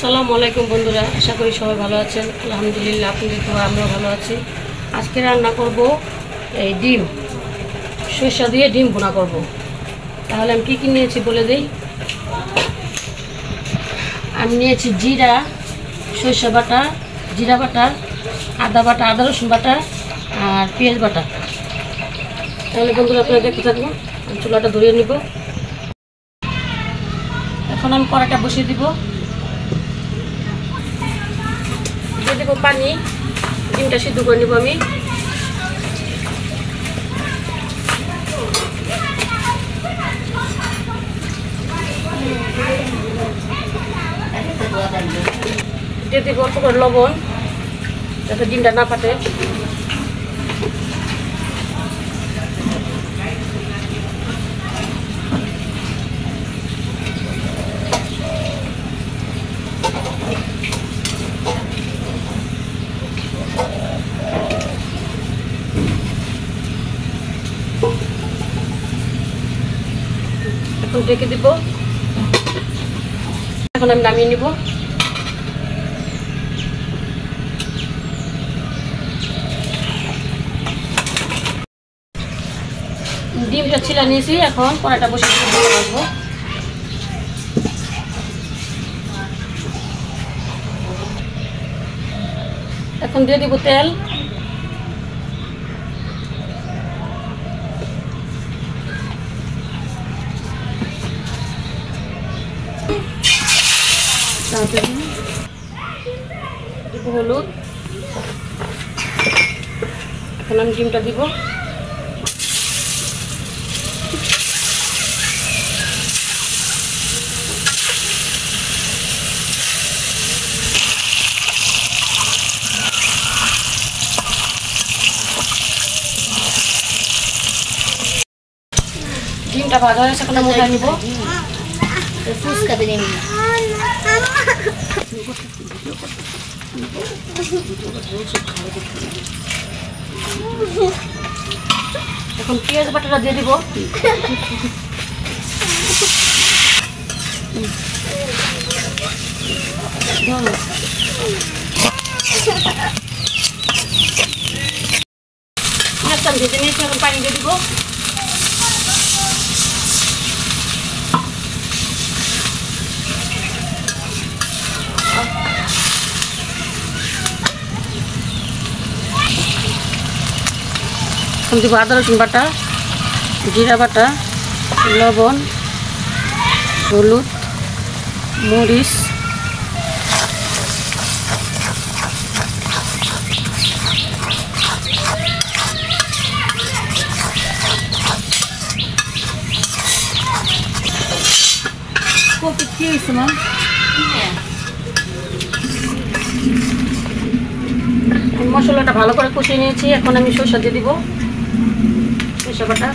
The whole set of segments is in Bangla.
আসসালামু আলাইকুম বন্ধুরা, আশা করি সবাই ভালো আছেন। আলহামদুলিল্লাহ, আপনাদের দোয়া আমরাও ভালো আছি। আজকে রান্না করব এই ডিম, সরষা দিয়ে ডিম ভুনা করব। তাহলে আমি কী নিয়েছি বলে দিই। আমি নিয়েছি জিরা, সরষা বাটা, জিরা বাটা, আদা বাটা, আদা রসুন বাটা আর পেঁয়াজ বাটা। তাহলে বন্ধুরা আপনারা দেখতে থাকবো। আমি চুলাটা ধরিয়ে নিব। এখন আমি কড়াইটা বসিয়ে দিব, দিয়ে দেবো পানি। ডিমটা সিদ্ধ করে নেব আমি। দিয়ে দেবো অল্প করে লবণ, যাতে ডিমটা না ফাটে। এখন ঢেকে দিব। এখন আমি নামিয়ে নিব। ডিমটা ছিলা নিয়েছি, এখন কড়াইটা বসে দিয়ে রাখবো। এখন দিয়ে দিব তেল। দিব হলুদ। এখন আমি ডিমটা দিব। ডিমটা ভাজা হয়েছে, এখন আমি উঠাই নিব। এখন পেঁয়াজ বাটাটা দিয়ে দিব। পেঁয়াজটা ভেজে নিয়েছি, এখন পানি দিয়ে দিব। এখন দিব আদা রসুন বাটা, জিরা বাটা, লবণ, হলুদ, মরিচ, কি হয়েছে মা? মশলাটা ভালো করে কষিয়ে নিয়েছি। এখন আমি সরষা দিয়ে দিব, সরষা বাটা।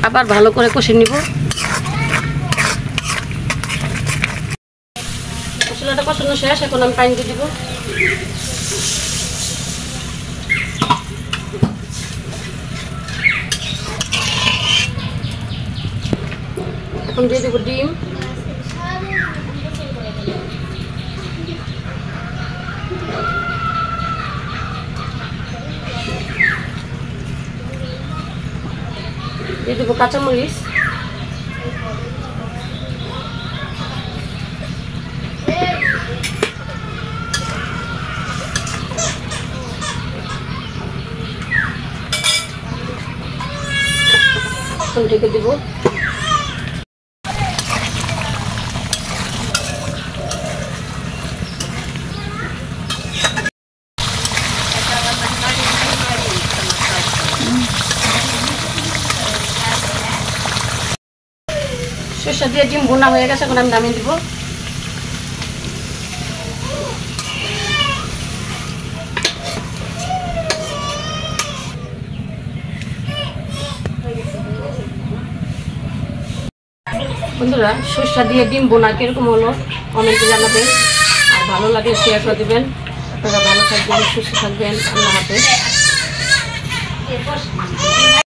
আবার ভালো করে কষিয়ে নিব। মশলাটা কষানো শেষ, এখন আমি পানি দিয়ে দিব। এখন দিয়ে দেবো ডিম। দিয়ে দেবো কাঁচামরিচ। এখন ঢেকে দেবো। সরষা দিয়ে ডিম ভুনা হয়ে গেছে, এখন আমি নামিয়ে দিব। বন্ধুরা, সরষা দিয়ে ডিম ভুনা কিরকম হলো কমেন্টে জানাবেন, আর ভালো লাগলে শেয়ার করে দেবেন। আপনারা ভালো থাকবেন, সুস্থ থাকবেন। আল্লাহ হাফেজ।